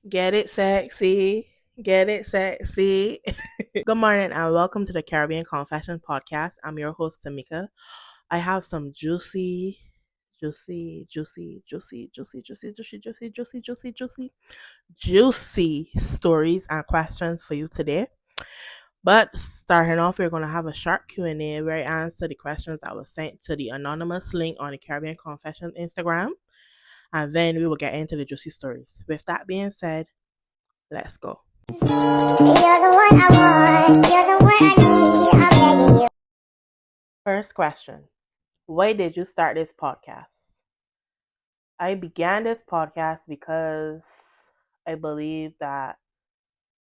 Get it sexy. Get it sexy. Good morning and welcome to the Caribbean Confession Podcast. I'm your host, Tamika. I have some juicy stories and questions for you today. But starting off, we're going to have a short Q&A where I answer the questions that were sent to the anonymous link on the Caribbean Confession Instagram. And then we will get into the juicy stories. With that being said, let's go. You're the one I want. You're the one I need. I'm begging you. First question. Why did you start this podcast? I began this podcast because I believe that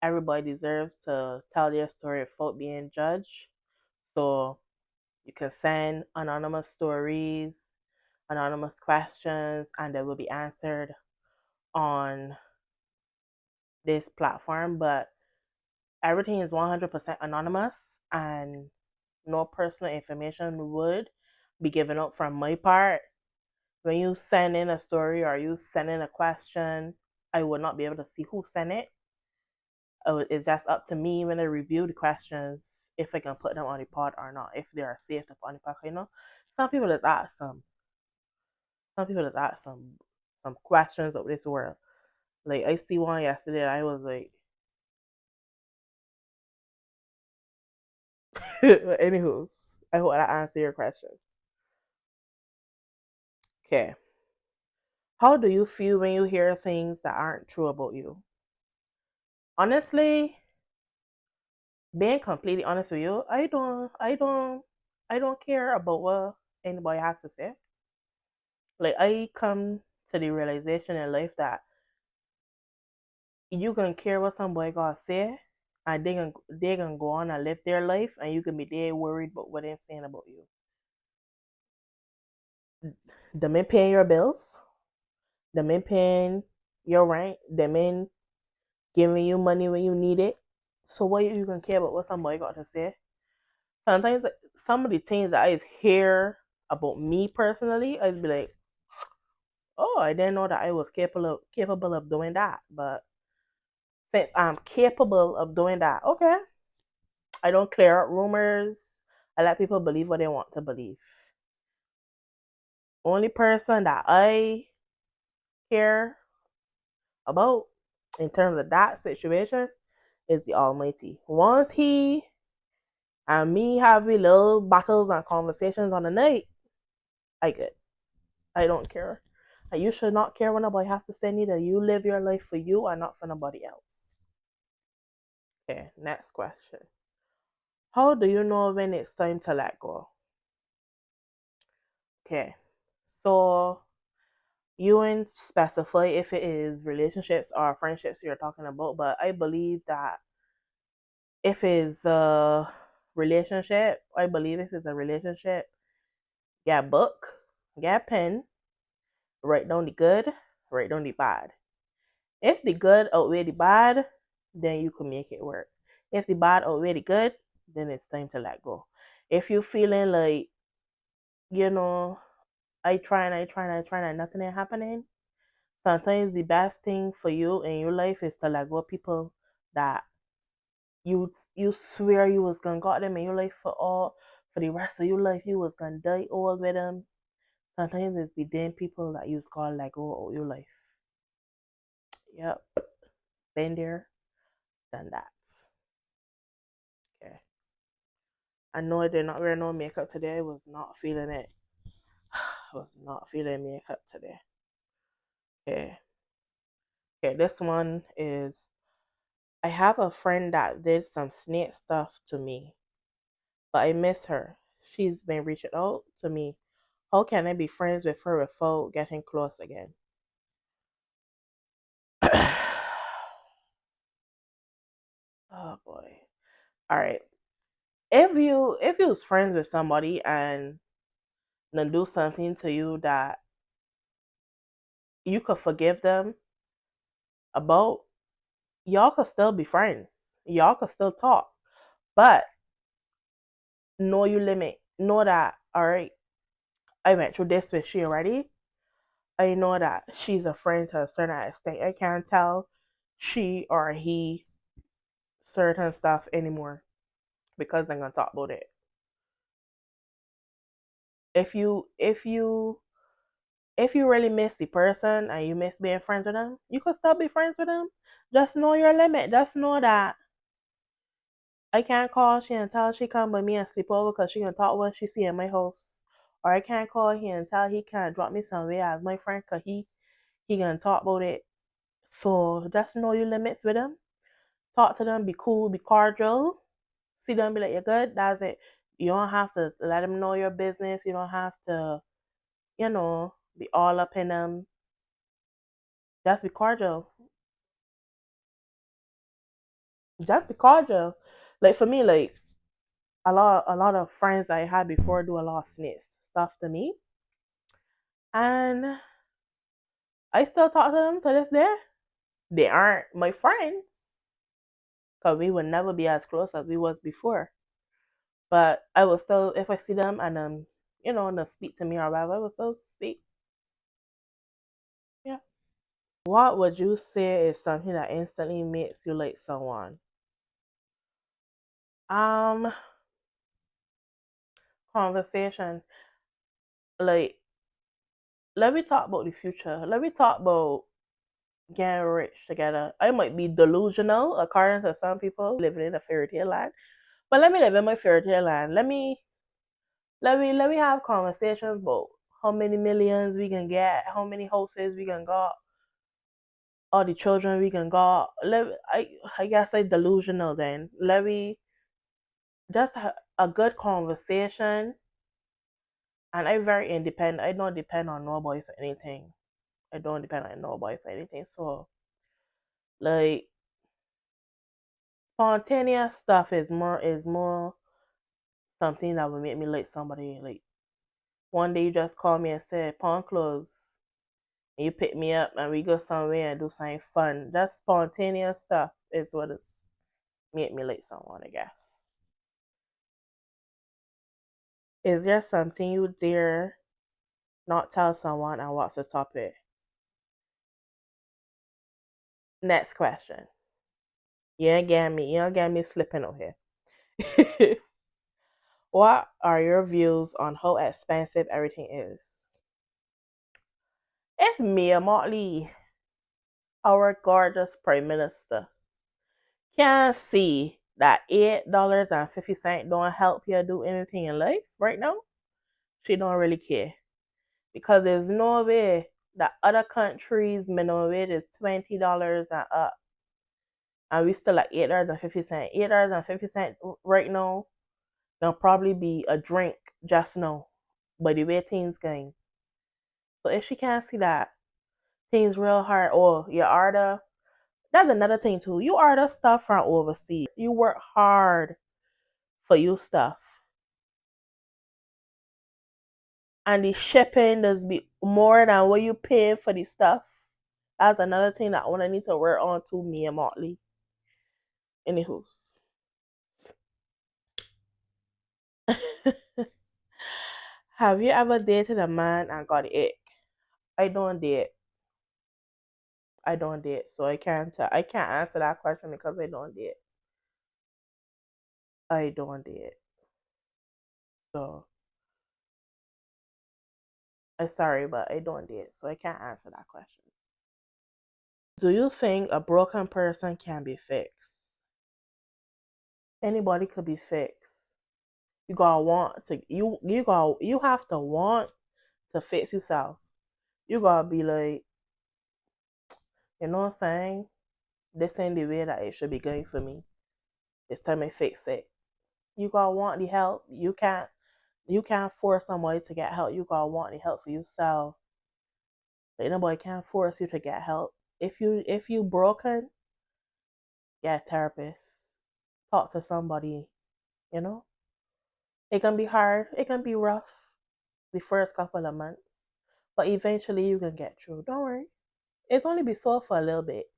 everybody deserves to tell their story without being judged. So you can send anonymous stories, anonymous questions, and they will be answered on this platform. But everything is 100% anonymous and no personal information would be given up from my part. When you send in a story or you send in a question, I would not be able to see who sent it. It's just up to me when I review the questions if I can put them on the pod or not, if they are safe to put on the pod. Some people just ask some questions of this world. Like I see one yesterday, I was like, anywho, I hope I answer your question. Okay. How do you feel when you hear things that aren't true about you? Honestly, being completely honest with you, I don't care about what anybody has to say. Like I come to the realization in life that you can care what somebody gonna say, and they gonna go on and live their life, and you can be there worried about what they're saying about you. Them in paying your bills, them in paying your rent, them in giving you money when you need it. So why you gonna care about what somebody got to say? Sometimes some of the things that I hear about me personally, I'd be like, oh, I didn't know that I was capable of doing that. But since I'm capable of doing that, okay, I don't clear up rumors. I let people believe what they want to believe. Only person that I care about in terms of that situation is the Almighty. Once He and me have little battles and conversations on the night, I get. I don't care. And you should not care what nobody has to say neither. You live your life for you and not for nobody else. Okay, next question. How do you know when it's time to let go? Okay, so you ain't specify if it is relationships or friendships you're talking about, but I believe that if it's a relationship, get a book, get a pen, write down the good, write down the bad. If the good outweigh the bad, then you can make it work. If the bad outweigh the good, then it's time to let go. If you're feeling like, you know, I try and nothing ain't happening, sometimes the best thing for you in your life is to let go of people that you swear you was gonna got them in your life for the rest of your life. You was gonna die old with them. Sometimes it's the damn people that you call let go of your life. Yep, been there, done that. Okay. I know I did not wear no makeup today. I was not feeling it. I was not feeling makeup today. Okay. Okay, this one is I have a friend that did some snake stuff to me, but I miss her. She's been reaching out to me. How can I be friends with her without getting close again? Oh boy. All right. If you was friends with somebody and then do something to you that you could forgive them about, y'all could still be friends. Y'all could still talk. But know your limit. Know that, all right, I went through this with she already. I know that she's a friend to a certain extent. I can tell she or he certain stuff anymore because they're gonna talk about it. If you really miss the person and you miss being friends with them, you could still be friends with them. Just know your limit. Just know that I can't call she and tell she come with me and sleep over because she can talk what she see in my house. Or I can't call he and tell he can't drop me somewhere as my friend because he gonna talk about it. So just know your limits with them. Talk to them, be cool, be cordial. See them, be like, you're good. That's it. You don't have to let them know your business. You don't have to, be all up in them. Just be cordial. Just be cordial. Like for me, like a lot of friends I had before do a lot of snitch stuff to me, and I still talk to them to this day. They aren't my friends because we would never be as close as we was before. But I will still, if I see them and they speak to me or whatever, I will still speak. Yeah. What would you say is something that instantly makes you like someone? Um, Conversation. Like, let me talk about the future. Let me talk about getting rich together. I might be delusional, according to some people, living in a fairy tale land. But let me live in my fairy tale land. Let me have conversations about how many millions we can get, how many houses we can got, all the children we can got. I guess I delusional then. Let me just a good conversation. And I'm very independent. I don't depend on nobody for anything. I don't depend on nobody for anything. So like spontaneous stuff is more something that would make me like somebody. Like one day you just call me and say pawn clothes, and you pick me up and we go somewhere and do something fun. That spontaneous stuff is what is make me like someone, I guess. Is there something you dare not tell someone, and what's the topic? Next question. You ain't get me slipping over here. What are your views on how expensive everything is? It's Mia Motley, our gorgeous Prime Minister. Can't see that $8.50 don't help you do anything in life right now. She don't really care. Because there's no way that other countries minimum wage is $20 and up. And we still at $8.50. $8.50 right now gonna probably be a drink just now. By the way things going. So if she can't see that, things real hard. Oh, you order. That's another thing too. You order stuff from overseas. You work hard for your stuff. And the shipping does be more than what you pay for the stuff. That's another thing that I wanna need to work on to me and Motley. Anywho's. Have you ever dated a man and got it? I don't date. I don't date, so I can't answer that question because I don't date. I don't date. So I'm sorry, but I don't date, so I can't answer that question. Do you think a broken person can be fixed? Anybody could be fixed. You have to want to fix yourself. You gotta be like, you know what I'm saying? This ain't the way that it should be going for me. It's time to fix it. You gotta want the help. You can't force somebody to get help. You gotta want the help for yourself. Like nobody can't force you to get help. If you broken, get a therapist. Talk to somebody, you know? It can be hard, it can be rough the first couple of months. But eventually you can get through. Don't worry. It's only be sore for a little bit.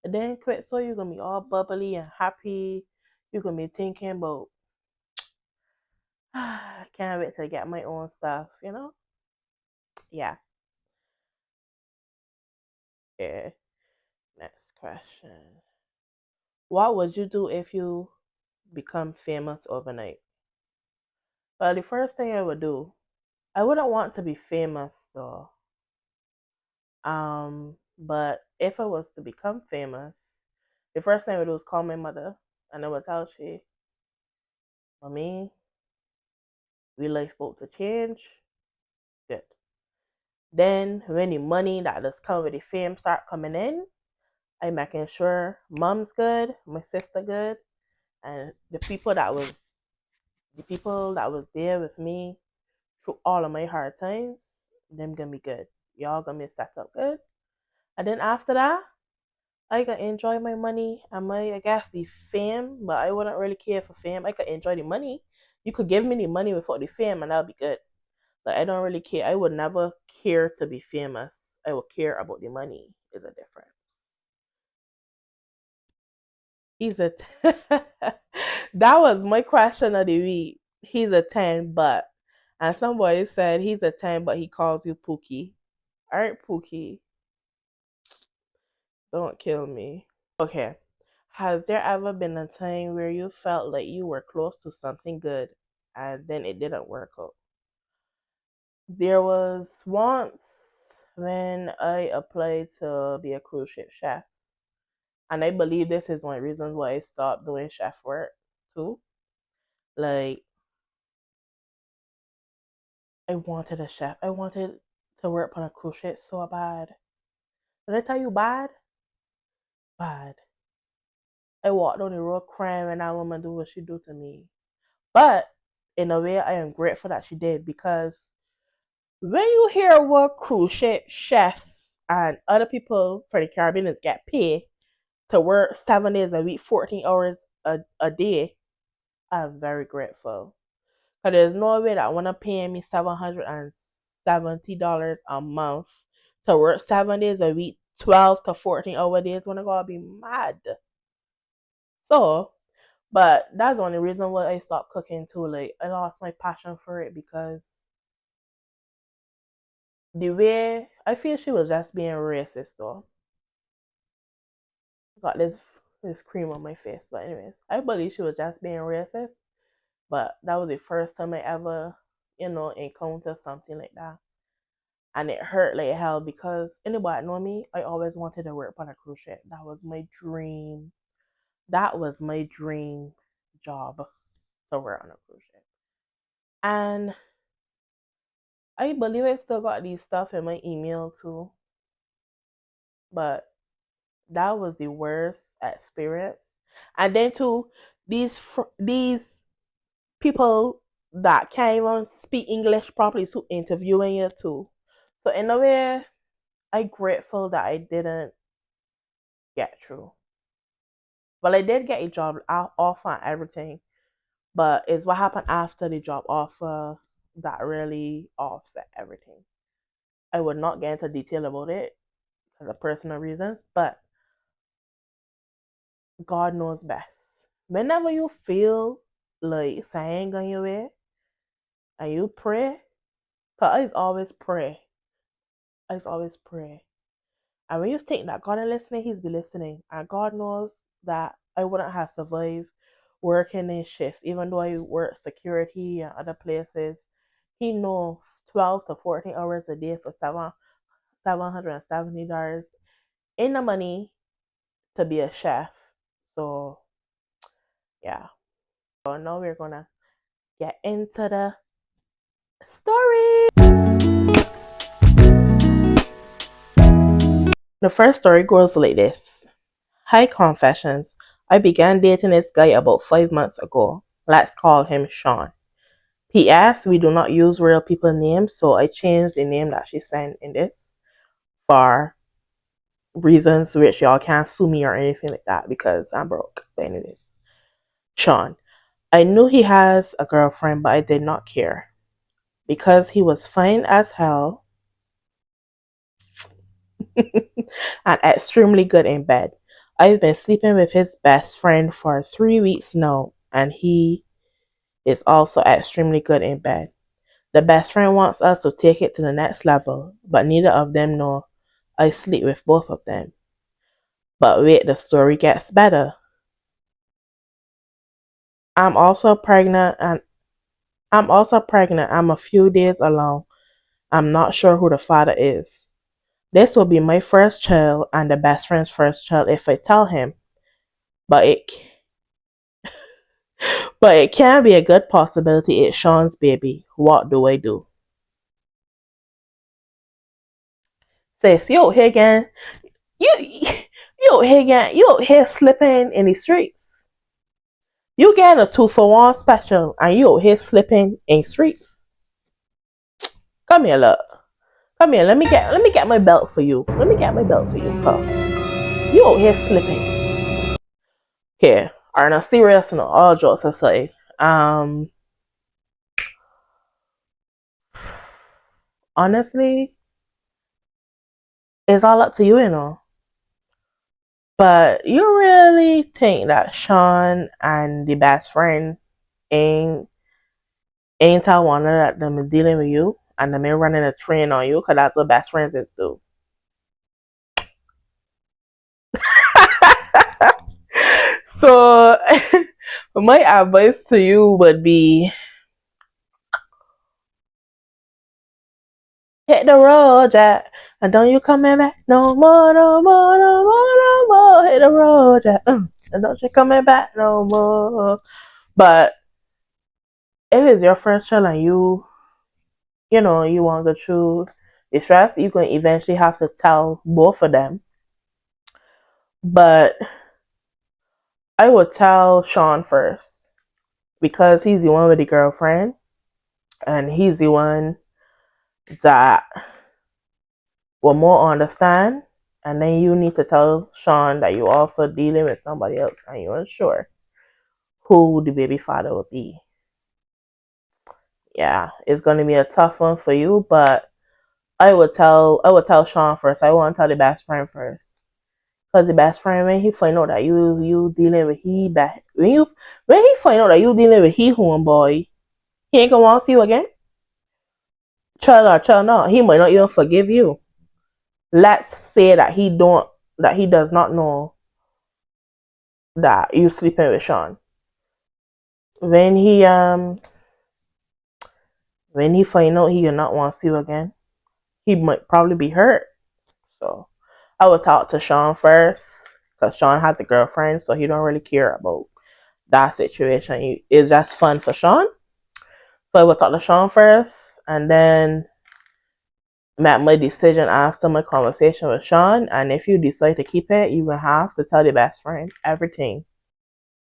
And then quit so you're gonna be all bubbly and happy. You're gonna be thinking about I can't wait to get my own stuff. Yeah. Yeah. Next question. What would you do if you become famous overnight? Well, the first thing I would do, I wouldn't want to be famous though. But if I was to become famous, the first thing I would do is call my mother and I would tell she, Mommy, we life about to change. Good. Then when the money that does come with the fame start coming in, I making sure mom's good, my sister good, and the people that was there with me through all of my hard times, them gonna be good. Y'all gonna be set up good. And then after that, I can enjoy my money and my, I guess, the fame, but I wouldn't really care for fame. I could enjoy the money. You could give me the money without the fame and that'll be good. Like I don't really care. I would never care to be famous. I would care about the money. Is a difference. He's a that was my question of the week. He's a 10, but and somebody said he's a 10, but he calls you Pookie. All right, Pookie, don't kill me. Okay. Has there ever been a time where you felt like you were close to something good and then it didn't work out? There was once when I applied to be a cruise ship chef, and I believe this is one of the reasons why I stopped doing chef work too. Like, I wanted a chef. I wanted to work on a cruise ship so bad. Did I tell you bad? Bad. I walked down the road crying when that woman do what she do to me. But in a way, I am grateful that she did because when you hear what cruise ship chefs and other people for the Caribbeans get paid to work 7 days a week, 14 hours a day, I'm very grateful. Because there's no way that wanna pay me $770 a month to work 7 days a week, 12 to 14-hour days when I gotta be mad. So, but that's the only reason why I stopped cooking too. Like I lost my passion for it because the way I feel she was just being racist though. Got this cream on my face, but anyways, I believe she was just being racist. But that was the first time I ever, encountered something like that, and it hurt like hell because anybody know me, I always wanted to work on a cruise ship. That was my dream. That was my dream job to work on a cruise ship, and I believe I still got these stuff in my email too. But that was the worst experience. And then too, these people that can't even speak English properly to interviewing you too. So in a way, I'm grateful that I didn't get through. Well, I did get a job offer and everything, but it's what happened after the job offer that really offset everything. I would not get into detail about it because of personal reasons, but God knows best. Whenever you feel like saying on your way and you pray, because I always pray. And when you think that God is listening, He's be listening. And God knows that I wouldn't have survived working in shifts, even though I work security and other places. He knows 12 to 14 hours a day for $770 in the money to be a chef. So yeah. So now we're gonna get into the story. The first story goes like this. Hi confessions. I began dating this guy about 5 months ago. Let's call him Sean. P.S. We do not use real people names, so I changed the name that she sent in this for reasons which y'all can't sue me or anything like that because I'm broke. But anyways. Sean. I knew he has a girlfriend, but I did not care. Because he was fine as hell and extremely good in bed. I've been sleeping with his best friend for 3 weeks now, and he is also extremely good in bed. The best friend wants us to take it to the next level, but neither of them know I sleep with both of them. But wait, the story gets better. I'm also pregnant and I'm a few days along. I'm not sure who the father is. This will be my first child and the best friend's first child if I tell him. But it can be a good possibility it's Sean's baby. What do I do? Says you out here again. You out here again. You out here slipping in the streets. You get a 2-for-1 special and you out here slipping in streets. Come here, look. Come here. Let me get my belt for you. Let me get my belt for you. Come. You out here slipping. Here. Are not serious no all jokes aside. Honestly, it's all up to you, you know. But you really think that Sean and the best friend ain't ain't I one that them dealing with you and them ain't running a train on you? Cause that's what best friends is do. So my advice to you would be hit the road, Jack. And don't you coming back no more, no more, no more, no more. Hit the road, Jack. And don't you coming back no more. But if it's your first child and you want to go through the stress, you can eventually have to tell both of them. But I would tell Sean first because he's the one with the girlfriend and he's the one that will more understand. And then you need to tell Sean that you're also dealing with somebody else and you're unsure who the baby father will be. Yeah, it's gonna be a tough one for you, but I would tell Sean first. I want to tell the best friend first. Cause the best friend when he find out that you dealing with when he find out that you dealing with homeboy, he ain't gonna want to see you again. Child or child not, he might not even forgive you. Let's say that he does not know that you sleeping with Sean. When he find out he will not want to see you again, he might probably be hurt. So I would talk to Sean first because Sean has a girlfriend, so he don't really care about that situation. It's just fun for Sean. So I would talk to Sean first and then make my decision after my conversation with Sean. And if you decide to keep it, you will have to tell your best friend everything.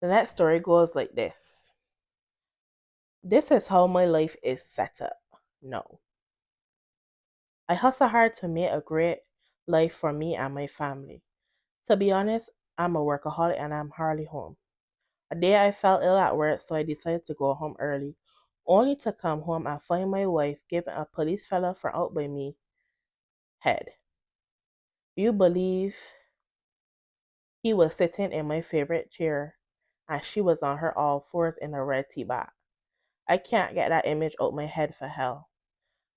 The next story goes like this. This is how my life is set up. No. I hustle hard to make a great life for me and my family. To be honest, I'm a workaholic and I'm hardly home. A day I felt ill at work, so I decided to go home early, only to come home and find my wife giving a police fella for out by me head. You believe he was sitting in my favorite chair and she was on her all fours in a red tea bag. I can't get that image out my head for hell.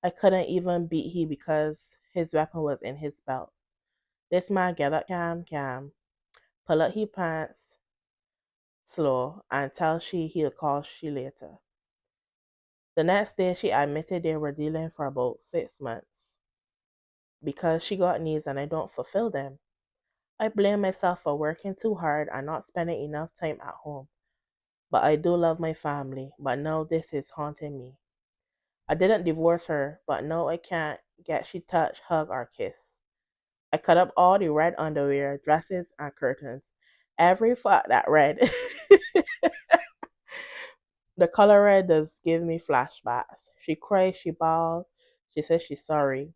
I couldn't even beat he because his weapon was in his belt. This man get up cam, pull up he pants slow and tell she he'll call she later. The next day she admitted they were dealing for about 6 months because she got needs and I don't fulfill them. I blame myself for working too hard and not spending enough time at home. But I do love my family, but now this is haunting me. I didn't divorce her, but now I can't get she touch, hug, or kiss. I cut up all the red underwear, dresses, and curtains. Every fuck that red. The color red does give me flashbacks. She cries, she bawls, she says she's sorry.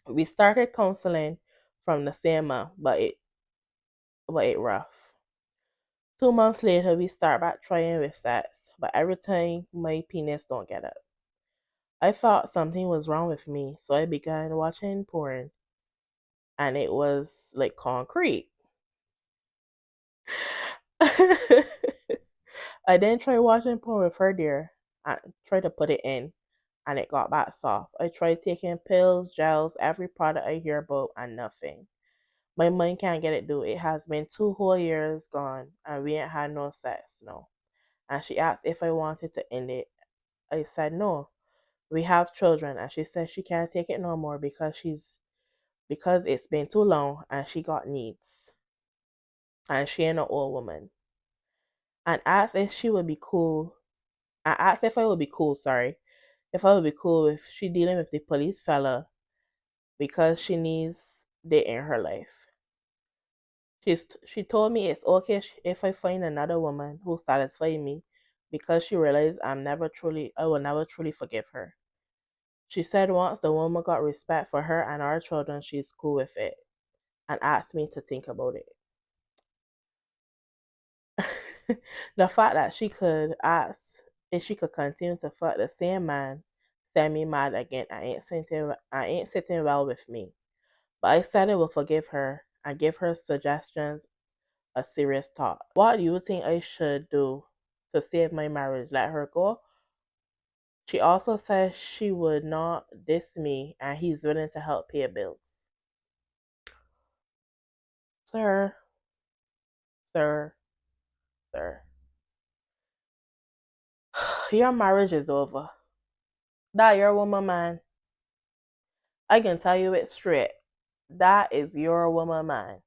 We started counseling from the same month, but it rough. 2 months later, we start back trying with sex, but every time my penis don't get up. I thought something was wrong with me, so I began watching porn, and it was like concrete. I then tried watching porn with her dear and tried to put it in, and it got back soft. I tried taking pills, gels, every product I hear about, and nothing. My mind can't get it do. It has been 2 whole years gone and we ain't had no sex, no. And she asked if I wanted to end it. I said no. We have children and she said she can't take it no more because it's been too long and she got needs. And she ain't an old woman. And asked if she would be cool. I asked if I would be cool, sorry. If I would be cool if she dealing with the police fella because she needs it in her life. She told me it's okay if I find another woman who satisfies me because she realized I will never truly forgive her. She said once the woman got respect for her and our children, she's cool with it and asked me to think about it. The fact that she could ask if she could continue to fuck the same man sent me mad again. I ain't sitting well with me. But I said I will forgive her and give her suggestions a serious thought. What do you think I should do to save my marriage? Let her go? She also says she would not diss me and he's willing to help pay bills. Sir, sir, sir. Your marriage is over. That your woman, man. I can tell you it straight. That is your woman, man.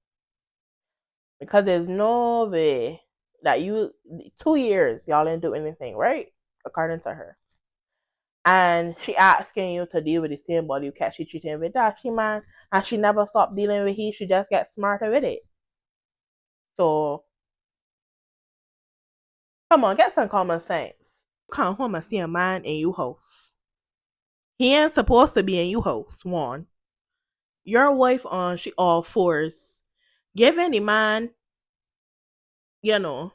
Because there's no way that 2 years y'all didn't do anything, right? According to her. And she asking you to deal with the same body you catch she cheating with that she man and she never stopped dealing with he, she just get smarter with it. So come on, get some common sense. You can't home and see a man in your house. He ain't supposed to be in your house, one. Your wife on she all fours. Give any man, you know,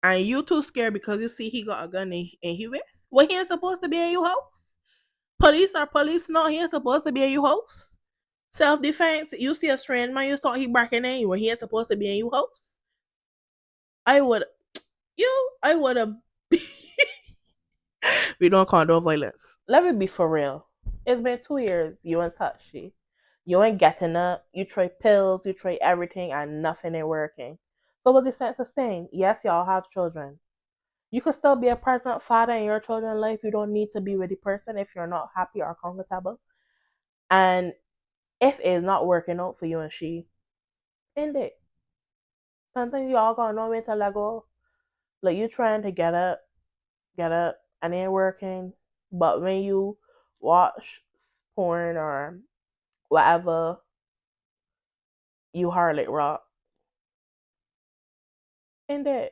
and you too scared because you see he got a gun in his wrist. Well, he ain't supposed to be in your house. Police are police, no, he ain't supposed to be in your house. Self-defense, you see a strange man, you thought he breaking in where he ain't supposed to be in your house. I would have we don't condone violence. Let me be for real. It's been 2 years, you ain't touched she. You ain't getting up, you try pills, you try everything and nothing ain't working. So what's the sense of saying? Yes, y'all have children. You could still be a present father in your children's life. You don't need to be with the person if you're not happy or comfortable. And if it's not working out for you and she, end it. Sometimes y'all gonna know when to let go. Like you trying to get up, and it ain't working. But when you watch porn or whatever, you harlot rock. End it.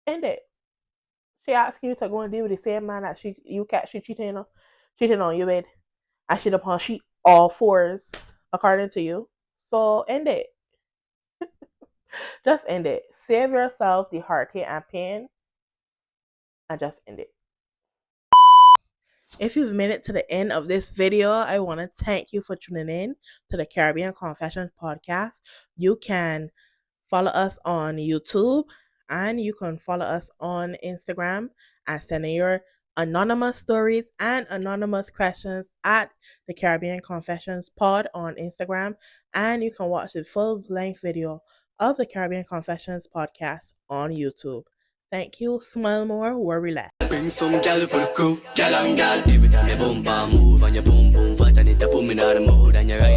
End it. She asking you to go and deal with the same man that she cheating on you with, and she upon she all fours according to you. So end it. Just end it. Save yourself the heartache and pain and just end it. If you've made it to the end of this video, I want to thank you for tuning in to the Caribbean Confessions podcast. You can follow us on YouTube and you can follow us on Instagram and send in your anonymous stories and anonymous questions at the Caribbean Confessions pod on Instagram. And you can watch the full length video of the Caribbean Confessions podcast on YouTube. Thank you. Smile more, worry less. Bring some gal for the crew, gal on gal. Every time you boom bam move and your boom boom fat and it a put me in the mood and you're right.